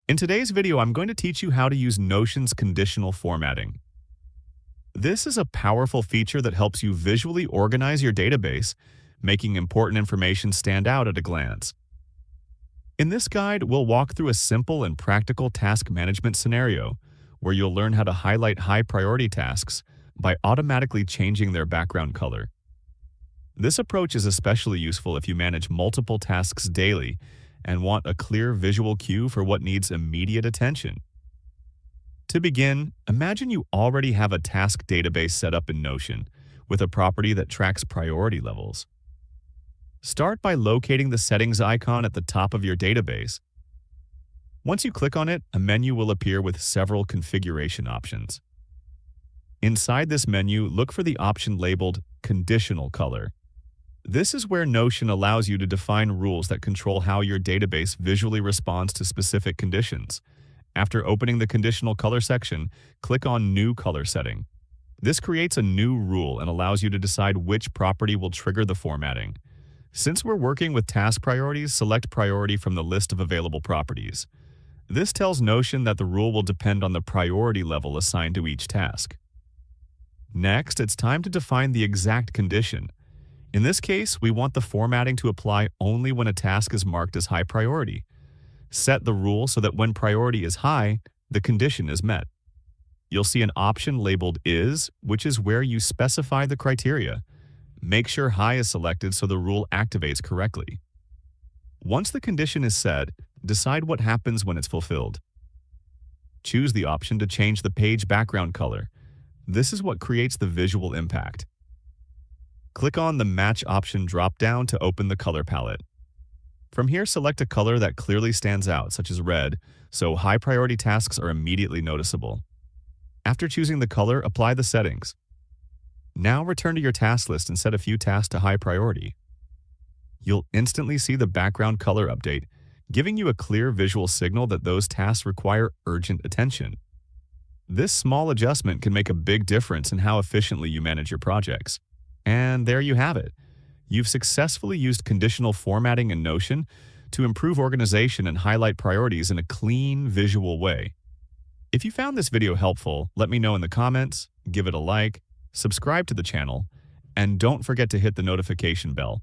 In today's video, I'm going to teach you how to use Notion's conditional formatting. This is a powerful feature that helps you visually organize your database, making important information stand out at a glance. In this guide, we'll walk through a simple and practical task management scenario where you'll learn how to highlight high-priority tasks by automatically changing their background color. This approach is especially useful if you manage multiple tasks daily and want a clear visual cue for what needs immediate attention. To begin, imagine you already have a task database set up in Notion with a property that tracks priority levels. Start by locating the settings icon at the top of your database. Once you click on it, a menu will appear with several configuration options. Inside this menu, look for the option labeled Conditional Color. This is where Notion allows you to define rules that control how your database visually responds to specific conditions. After opening the Conditional Color section, click on New Color Setting. This creates a new rule and allows you to decide which property will trigger the formatting. Since we're working with task priorities, select Priority from the list of available properties. This tells Notion that the rule will depend on the priority level assigned to each task. Next, it's time to define the exact condition. In this case, we want the formatting to apply only when a task is marked as high priority. Set the rule so that when priority is high, the condition is met. You'll see an option labeled Is, which is where you specify the criteria. Make sure high is selected so the rule activates correctly. Once the condition is set, decide what happens when it's fulfilled. Choose the option to change the page background color. This is what creates the visual impact. Click on the Match option drop-down to open the color palette. From here, select a color that clearly stands out, such as red, so high-priority tasks are immediately noticeable. After choosing the color, apply the settings. Now return to your task list and set a few tasks to high priority. You'll instantly see the background color update, giving you a clear visual signal that those tasks require urgent attention. This small adjustment can make a big difference in how efficiently you manage your projects. And there you have it. You've successfully used conditional formatting in Notion to improve organization and highlight priorities in a clean, visual way. If you found this video helpful, let me know in the comments, give it a like, subscribe to the channel, and don't forget to hit the notification bell